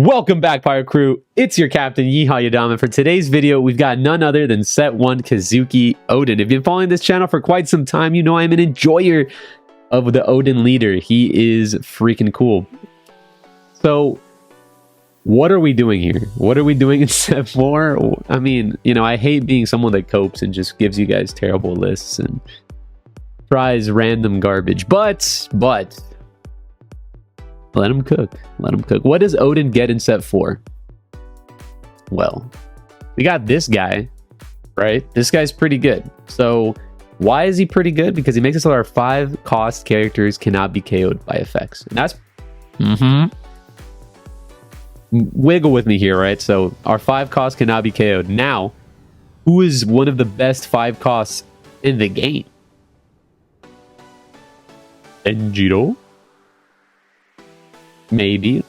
Welcome back, Pirate Crew. It's your captain, Yeehaw Yadama. For today's video, we've got none other than Set 1 Kazuki Odin. If you've been following this channel for quite some time, you know I'm an enjoyer of the Odin leader. He is freaking cool. So, what are we doing here? What are we doing in Set 4? I mean, you know, I hate being someone that copes and just gives you guys terrible lists and tries random garbage. But... let him cook. Let him cook. What does Odin get in Set 4? Well, we got this guy, right? This guy's pretty good. So, why is he pretty good? Because he makes it so our 5 cost characters cannot be KO'd by effects. And that's... Wiggle with me here, right? So, our 5 costs cannot be KO'd. Now, who is one of the best 5 costs in the game? Enjiro? Maybe.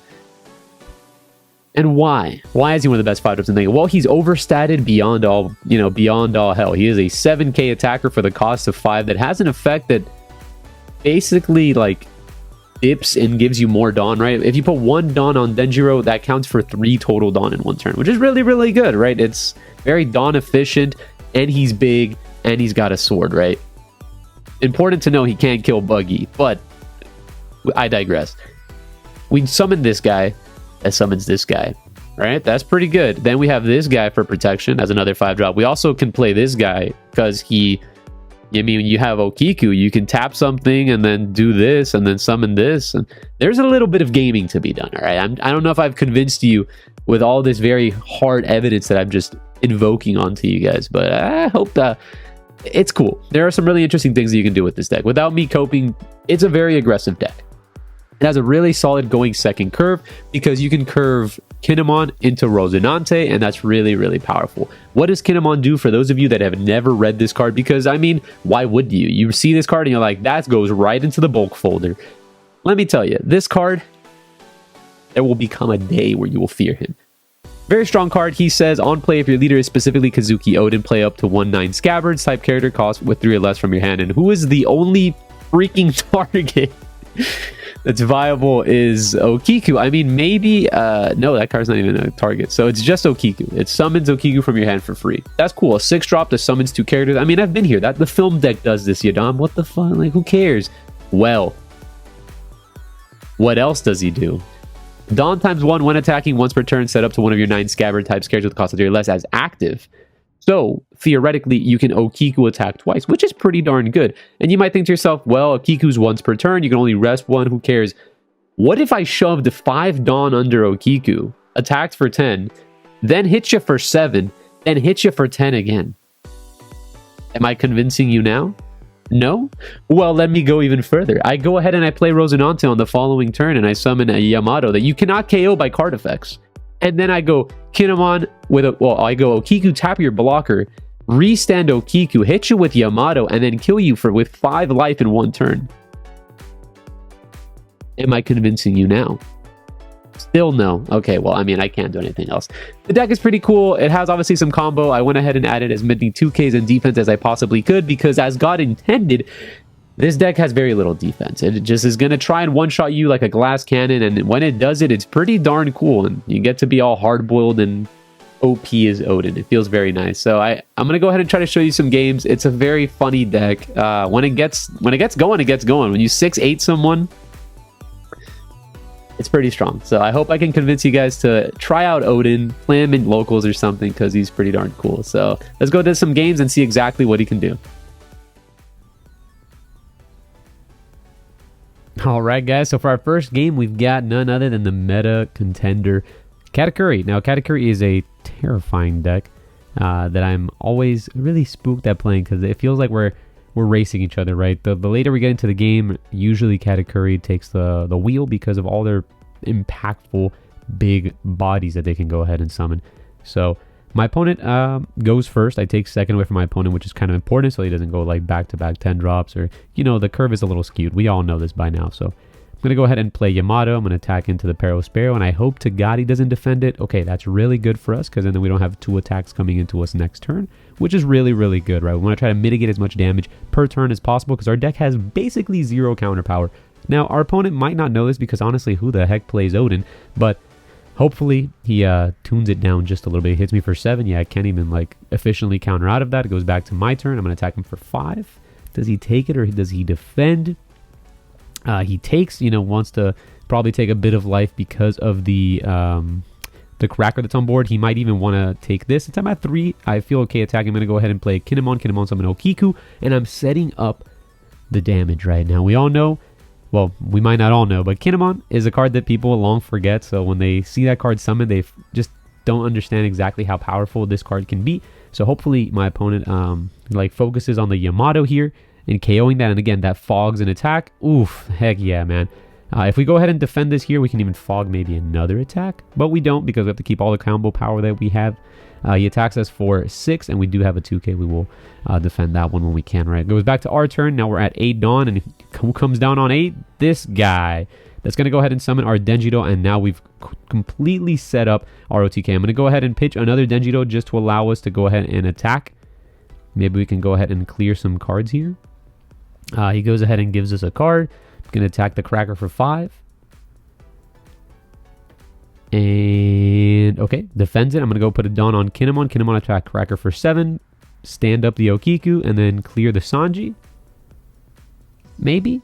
And why? Why is he one of the best 5 drops in the game? Well, he's overstated beyond all, beyond all hell. He is a 7k attacker for the cost of 5 that has an effect that basically, like, dips and gives you more Dawn, right? If you put 1 Dawn on Denjiro, that counts for 3 total Dawn in 1 turn, which is really, really good, right? It's very Dawn efficient, and he's big, and he's got a sword, right? Important to know he can't kill Buggy, but I digress. We summon this guy that summons this guy, right? That's pretty good. Then we have this guy for protection as another 5 drop. We also can play this guy because when you have Okiku, you can tap something and then do this and then summon this. And there's a little bit of gaming to be done, all right? I don't know if I've convinced you with all this very hard evidence that I'm just invoking onto you guys, but I hope that it's cool. There are some really interesting things that you can do with this deck. Without me coping, it's a very aggressive deck. It has a really solid going second curve because you can curve Kinemon into Rosinante, and that's really, really powerful. What does Kinemon do for those of you that have never read this card? Because, I mean, why would you? You see this card and you're like, that goes right into the bulk folder. Let me tell you, this card, there will become a day where you will fear him. Very strong card. He says, on play, if your leader is specifically Kazuki Odin, play up to 1/9 Scabbards type character cost with 3 or less from your hand. And who is the only freaking target that's viable is Okiku. I mean, maybe... no, that card's not even a target. So it's just Okiku. It summons Okiku from your hand for free. That's cool. A 6 drop that summons 2 characters. I mean, I've been here. The film deck does this, Yadam. What the fuck? Like, who cares? Well, what else does he do? Dawn ×1 when attacking once per turn, set up to one of your 9 Scabbard types characters with a cost of 3 or less as active. So, theoretically, you can Okiku attack twice, which is pretty darn good. And you might think to yourself, well, Okiku's once per turn, you can only rest 1, who cares? What if I shoved 5 Dawn under Okiku, attacked for 10, then hit you for 7, then hit you for 10 again? Am I convincing you now? No? Well, let me go even further. I go ahead and I play Rosinante on the following turn, and I summon a Yamato that you cannot KO by card effects. And then I go Kinemon with I go Okiku, tap your blocker, restand Okiku, hit you with Yamato, and then kill you with 5 life in 1 turn. Am I convincing you now? Still no. Okay, well, I mean, I can't do anything else. The deck is pretty cool. It has obviously some combo. I went ahead and added as many 2Ks in defense as I possibly could because as God intended, this deck has very little defense. It just is going to try and one-shot you like a glass cannon, and when it does it, it's pretty darn cool, and you get to be all hard-boiled and OP as Odin. It feels very nice. So I'm going to go ahead and try to show you some games. It's a very funny deck. When it gets going, it gets going. When you 6-8 someone, it's pretty strong. So I hope I can convince you guys to try out Odin, play him in locals or something, because he's pretty darn cool. So let's go to some games and see exactly what he can do. Alright guys, so for our first game, we've got none other than the meta contender Katakuri. Now, Katakuri is a terrifying deck that I'm always really spooked at playing because it feels like we're racing each other, right? The later we get into the game, usually Katakuri takes the wheel because of all their impactful big bodies that they can go ahead and summon. So my opponent goes first. I take second away from my opponent, which is kind of important so he doesn't go like back-to-back 10 drops, or, the curve is a little skewed. We all know this by now. So I'm going to go ahead and play Yamato. I'm going to attack into the Pero Sparrow, and I hope to God he doesn't defend it. Okay, that's really good for us because then we don't have 2 attacks coming into us next turn, which is really, really good, right? We want to try to mitigate as much damage per turn as possible because our deck has basically 0 counter power. Now, our opponent might not know this because honestly, who the heck plays Odin? But Hopefully, he tunes it down just a little bit. He hits me for 7. Yeah, I can't even, like, efficiently counter out of that. It goes back to my turn. I'm going to attack him for 5. Does he take it or does he defend? He takes, wants to probably take a bit of life because of the cracker that's on board. He might even want to take this. Since I'm at 3, I feel okay attacking. I'm going to go ahead and play Kinemon. Kinemon summon Okiku, and I'm setting up the damage right now. We all know, well, we might not all know, but Kinemon is a card that people long forget. So when they see that card summoned, they just don't understand exactly how powerful this card can be. So hopefully my opponent like focuses on the Yamato here and KOing that. And again, that fogs an attack. Oof, heck yeah, man. If we go ahead and defend this here, we can even fog maybe another attack. But we don't, because we have to keep all the combo power that we have. He attacks us for 6, and we do have a 2k. We will defend that one when we can, right? Goes back to our turn. Now we're at 8 Dawn, and who comes down on 8? This guy. That's going to go ahead and summon our Denjiro, and now we've completely set up our OTK. I'm going to go ahead and pitch another Denjiro just to allow us to go ahead and attack. Maybe we can go ahead and clear some cards here. He goes ahead and gives us a card. Going to attack the Cracker for 5. And, okay, defends it. I'm going to go put a Dawn on Kinemon. Kinemon attack Cracker for 7. Stand up the Okiku, and then clear the Sanji. Maybe.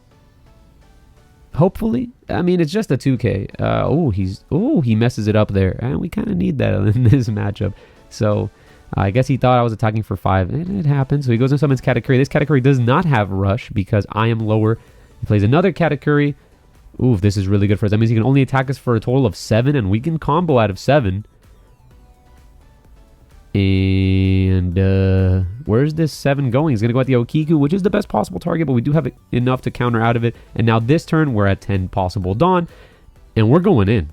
Hopefully. I mean, it's just a 2k. He messes it up there. And we kind of need that in this matchup. So, I guess he thought I was attacking for 5. And it happens. So he goes and summons Katakuri. This Katakuri does not have Rush because I am lower. He plays another Katakuri. Ooh, this is really good for us. That means he can only attack us for a total of 7, and we can combo out of 7. And where's this 7 going? He's going to go at the Okiku, which is the best possible target, but we do have enough to counter out of it. And now this turn, we're at 10 possible Dawn, and we're going in.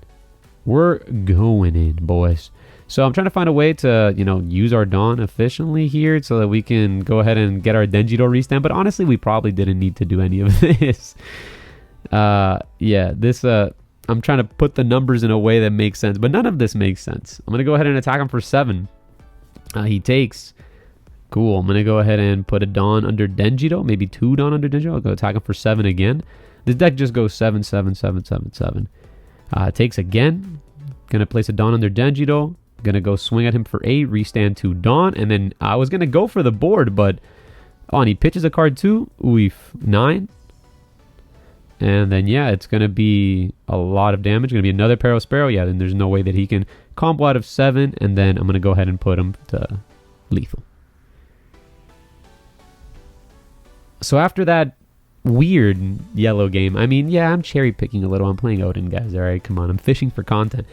We're going in, boys. So I'm trying to find a way to, use our Dawn efficiently here so that we can go ahead and get our Denjiro restand. But honestly, we probably didn't need to do any of this. I'm trying to put the numbers in a way that makes sense, but none of this makes sense. I'm going to go ahead and attack him for 7. He takes. Cool. I'm going to go ahead and put a Dawn under Denjiro, maybe 2 Dawn under Denjiro. I'll go attack him for 7 again. This deck just goes 7, 7, 7, 7, 7. Takes again. Going to place a Dawn under Denjiro. Going to go swing at him for 8, restand 2 Dawn, and then I was going to go for the board, but and he pitches a card too. Oof, 9. And then, yeah, it's going to be a lot of damage. Going to be another Parasparrow. Yeah, then there's no way that he can combo out of 7. And then I'm going to go ahead and put him to lethal. So after that weird yellow game, I mean, yeah, I'm cherry picking a little. I'm playing Odin, guys. All right, come on. I'm fishing for content.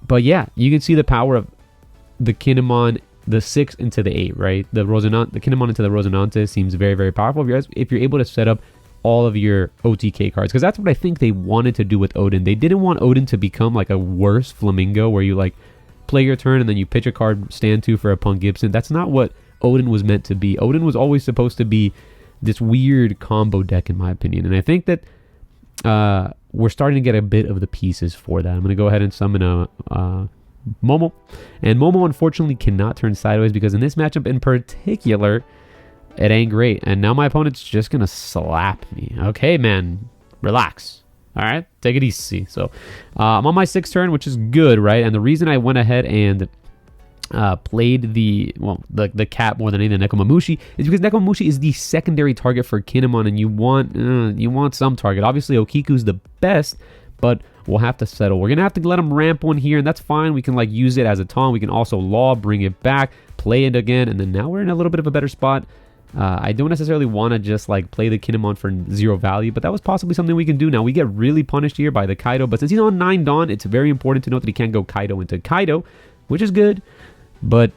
But yeah, you can see the power of the Kinemon, the 6 into the 8, right? The Kinemon into the Rosinante seems very, very powerful. If you're able to set up all of your OTK cards, because that's what I think they wanted to do with Odin. They didn't want Odin to become like a worse Flamingo where you like play your turn and then you pitch a card, stand 2 for a Punk Gibson. That's not what Odin was meant to be. Odin was always supposed to be this weird combo deck, in my opinion. And I think that we're starting to get a bit of the pieces for that. I'm going to go ahead and summon a Momo. And Momo, unfortunately, cannot turn sideways because in this matchup in particular, it ain't great. And now my opponent's just going to slap me. Okay, man. Relax. All right? Take it easy. So I'm on my 6th turn, which is good, right? And the reason I went ahead and played the cat more than anything, Nekomamushi, is because Nekomamushi is the secondary target for Kinemon, and you want some target. Obviously, Okiku's the best, but we'll have to settle. We're going to have to let him ramp one here, and that's fine. We can like use it as a taunt. We can also law, bring it back, play it again, and then now we're in a little bit of a better spot. I don't necessarily want to just like play the Kinemon for 0 value, but that was possibly something we can do. Now we get really punished here by the Kaido, but since he's on 9 Dawn, it's very important to note that he can't go Kaido into Kaido, which is good, but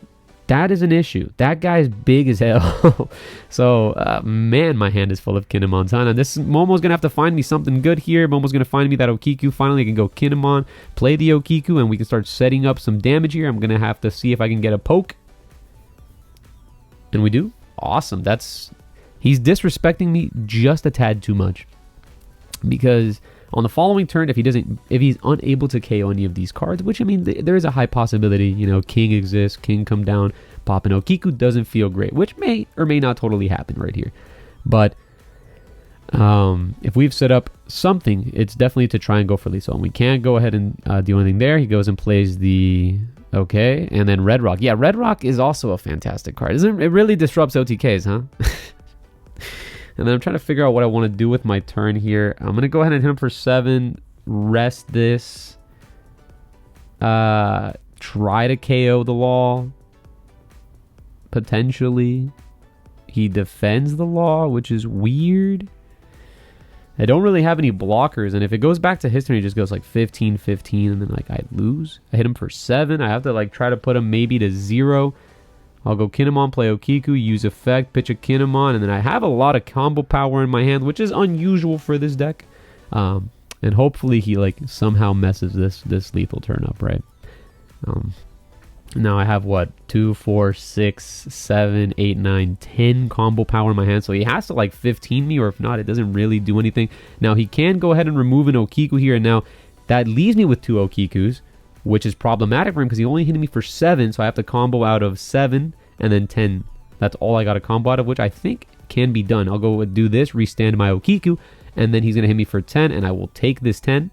that is an issue. That guy's big as hell. So, man, my hand is full of Kinemon. And this Momo's going to have to find me something good here. Momo's going to find me that Okiku. Finally, I can go Kinemon, play the Okiku, and we can start setting up some damage here. I'm going to have to see if I can get a poke. And we do. Awesome. He's disrespecting me just a tad too much. Because on the following turn, if he's unable to KO any of these cards, which I mean, there is a high possibility, King exists, King come down, pop an Okiku doesn't feel great, which may or may not totally happen right here. But If we've set up something, it's definitely to try and go for lethal. And we can't go ahead and do anything there. He goes and plays the... Okay, and then Red Rock. Yeah, Red Rock is also a fantastic card. It really disrupts OTKs, huh? And then I'm trying to figure out what I want to do with my turn here. I'm going to go ahead and hit him for 7. Rest this. Try to KO the Law. Potentially. He defends the Law, which is weird. I don't really have any blockers, and if it goes back to history, it just goes like 15-15, and then like I lose. I hit him for 7. I have to like try to put him maybe to 0. I'll go Kinemon, play Okiku, use effect, pitch a Kinemon, and then I have a lot of combo power in my hand, which is unusual for this deck. And hopefully he like somehow messes this lethal turn up, right? Now I have what, 2, 4, 6, 7, 8, 9, 10 combo power in my hand, so he has to like 15 me, or if not, it doesn't really do anything. Now he can go ahead and remove an Okiku here, and now that leaves me with 2 Okikus, which is problematic for him because he only hit me for 7, so I have to combo out of 7 and then 10. That's all I got to combo out of, which I think can be done. I'll go do this, restand my Okiku, and then he's going to hit me for 10, and I will take this 10.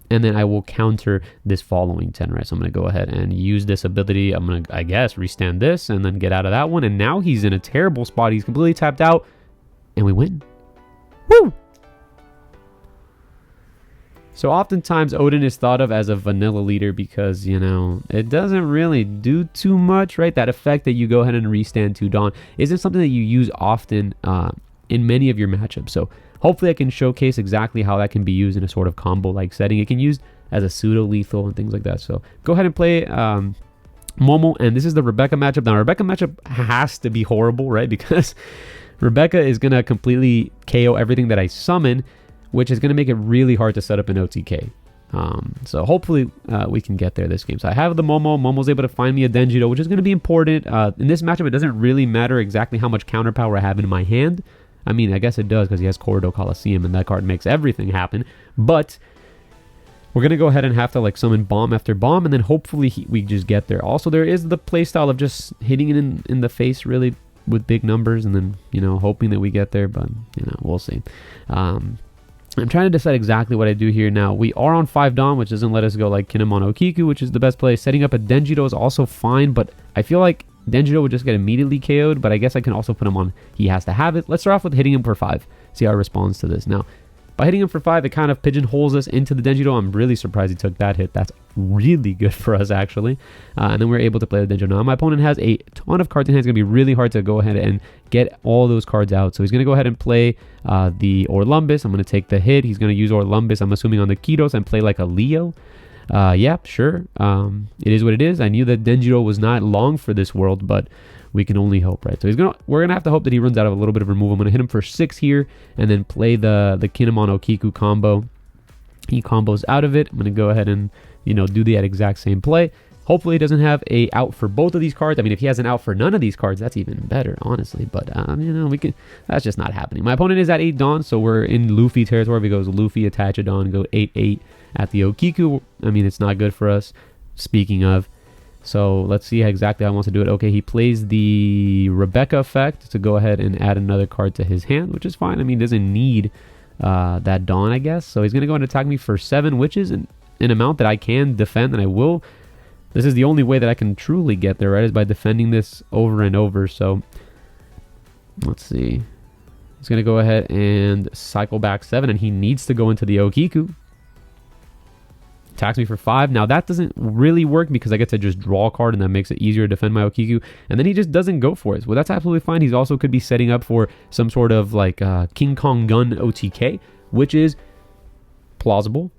And then I will counter this following 10, right? So I'm going to go ahead and use this ability. I'm going to, I guess, restand this and then get out of that one. And now he's in a terrible spot. He's completely tapped out. And we win. Woo! So oftentimes Odin is thought of as a vanilla leader because, you know, it doesn't really do too much, right? That effect that you go ahead and restand 2 Dawn isn't something that you use often in many of your matchups. So hopefully I can showcase exactly how that can be used in a sort of combo-like setting. It can be used as a pseudo-lethal and things like that. So go ahead and play Momo, and this is the Rebecca matchup. Now, Rebecca matchup has to be horrible, right? Because Rebecca is going to completely KO everything that I summon, which is going to make it really hard to set up an OTK. So hopefully we can get there this game. So I have the Momo. Momo's able to find me a Denjiro, which is going to be important. In this matchup, it doesn't really matter exactly how much counter power I have in my hand. I mean, I guess it does because he has Corridor Coliseum, and that card makes everything happen. But we're going to go ahead and have to like summon bomb after bomb, and then hopefully we just get there. Also, there is the playstyle of just hitting it in the face really with big numbers, and then, you know, hoping that we get there, but, you know, we'll see. I'm trying to decide exactly what I do here now. We are on 5 Dawn, which doesn't let us go like Kinemon Okiku, which is the best play. Setting up a Denjiro is also fine, but I feel like Denjiro would just get immediately KO'd, but I guess I can also put him on he has to have it. Let's start off with hitting him for 5. See how he responds to this. Now, by hitting him for 5, it kind of pigeonholes us into the Denjiro. I'm really surprised he took that hit. That's really good for us, actually. And then we're able to play the Denjiro. Now, my opponent has a ton of cards in hand. It's going to be really hard to go ahead and get all those cards out. So he's going to go ahead and play the Orlumbus. I'm going to take the hit. He's going to use Orlumbus, I'm assuming, on the Kidos and play like a Leo. Yeah, sure. It is what it is. I knew that Denjiro was not long for this world, but we can only hope, right? So we're gonna have to hope that he runs out of a little bit of removal. I'm gonna hit him for 6 here, and then play the Kinemon Okiku combo. He combos out of it. I'm gonna go ahead and, you know, do that exact same play. Hopefully he doesn't have a out for both of these cards. I mean, if he has an out for none of these cards, that's even better, honestly. But, you know, that's just not happening. My opponent is at 8 Dawn, so we're in Luffy territory. If he goes Luffy, attach a Dawn, go 8-8 at the Okiku. I mean, it's not good for us, speaking of. So let's see exactly how he wants to do it. Okay, he plays the Rebecca effect to go ahead and add another card to his hand, which is fine. I mean, he doesn't need that Dawn, I guess. So he's going to go and attack me for 7, which is an amount that I can defend, and I will. This is the only way that I can truly get there, right, is by defending this over and over. So let's see. He's going to go ahead and cycle back 7, and he needs to go into the Okiku. Attacks me for 5. Now that doesn't really work because I get to just draw a card, and that makes it easier to defend my Okiku. And then he just doesn't go for it. Well, that's absolutely fine. He's also could be setting up for some sort of like King Kong Gun OTK, which is plausible.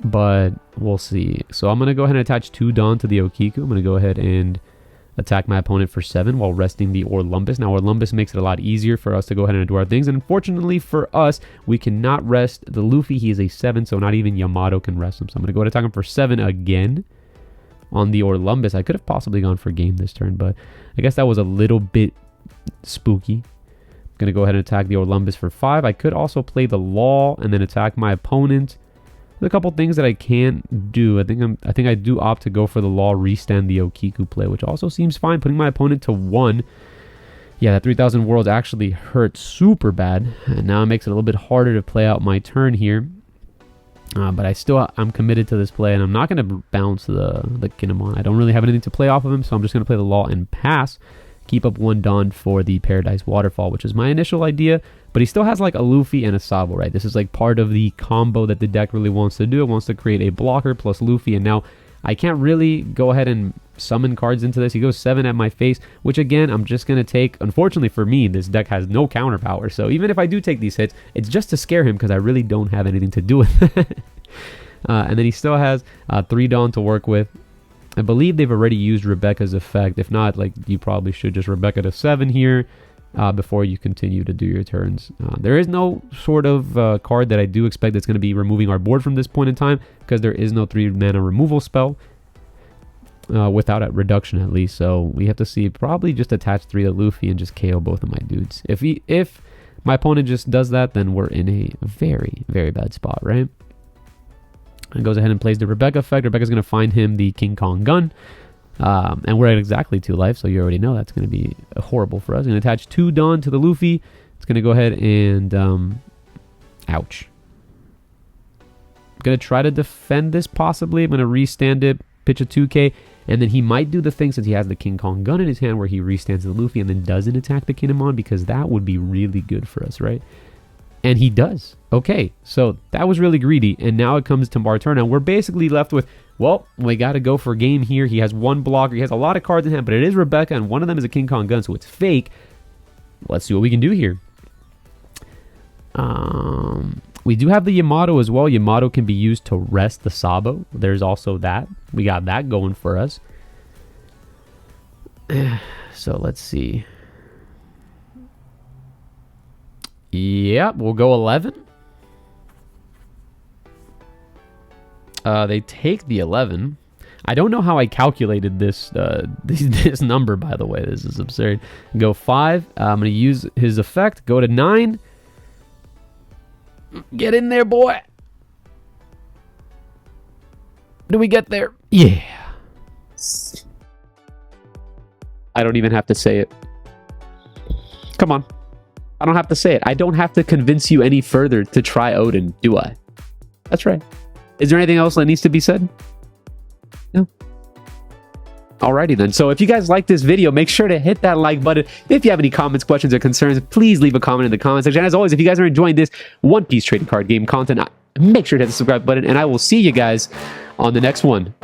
But we'll see. So I'm going to go ahead and attach 2 Dawn to the Okiku. I'm going to go ahead and attack my opponent for 7 while resting the Orlumbus. Now, Orlumbus makes it a lot easier for us to go ahead and do our things. And unfortunately for us, we cannot rest the Luffy. He is a 7, so not even Yamato can rest him. So I'm going to go ahead and attack him for 7 again on the Orlumbus. I could have possibly gone for game this turn, but I guess that was a little bit spooky. I'm going to go ahead and attack the Orlumbus for 5. I could also play the Law and then attack my opponent. There's a couple things that I can do. I think I do opt to go for the Law, restand the Okiku play, which also seems fine. Putting my opponent to 1 Yeah, that 3,000 worlds actually hurt super bad. And now it makes it a little bit harder to play out my turn here. But I'm committed to this play, and I'm not going to bounce the Kinemon. I don't really have anything to play off of him, so I'm just going to play the Law and pass. Keep up 1 Dawn for the Paradise Waterfall, which is my initial idea. But he still has like a Luffy and a Sabo, right? This is like part of the combo that the deck really wants to do. It wants to create a blocker plus Luffy, and now I can't really go ahead and summon cards into this. He goes 7 at my face, which again, I'm just going to take. Unfortunately for me, this deck has no counter power. So even if I do take these hits, it's just to scare him because I really don't have anything to do with it. And then he still has 3 Dawn to work with. I believe they've already used Rebecca's effect. If not, like, you probably should just Rebecca to 7 here before you continue to do your turns. There is no sort of card that I do expect that's going to be removing our board from this point in time, because there is no 3 mana removal spell without a reduction at least. So we have to see, probably just attach 3 to Luffy and just KO both of my dudes. If my opponent just does that, then we're in a very, very bad spot, right? And goes ahead and plays the Rebecca effect. Rebecca's going to find him the King Kong gun. And we're at exactly 2 life, so you already know that's going to be horrible for us. Going to attach 2 Dawn to the Luffy. It's going to go ahead and... ouch. I'm going to try to defend this possibly. I'm going to restand it, pitch a 2K, and then he might do the thing since he has the King Kong gun in his hand where he restands the Luffy and then doesn't attack the Kinemon, because that would be really good for us, right? And he does. Okay, so that was really greedy. And now it comes to our turn, and we're basically left with, well, we got to go for game here. He has 1 blocker. He has a lot of cards in hand, but it is Rebecca, and one of them is a King Kong gun, so it's fake. Let's see what we can do here. We do have the Yamato as well. Yamato can be used to rest the Sabo. There's also that. We got that going for us. So let's see. Yep, we'll go 11. They take the 11. I don't know how I calculated this this number, by the way. This is absurd. Go 5. I'm going to use his effect. Go to 9. Get in there, boy. Do we get there? Yeah. I don't even have to say it. Come on. I don't have to say it. I don't have to convince you any further to try Odin, do I? That's right. Is there anything else that needs to be said? No. Alrighty then. So if you guys like this video, make sure to hit that like button. If you have any comments, questions, or concerns, please leave a comment in the comment section. As always, if you guys are enjoying this One Piece trading card game content, make sure to hit the subscribe button, and I will see you guys on the next one.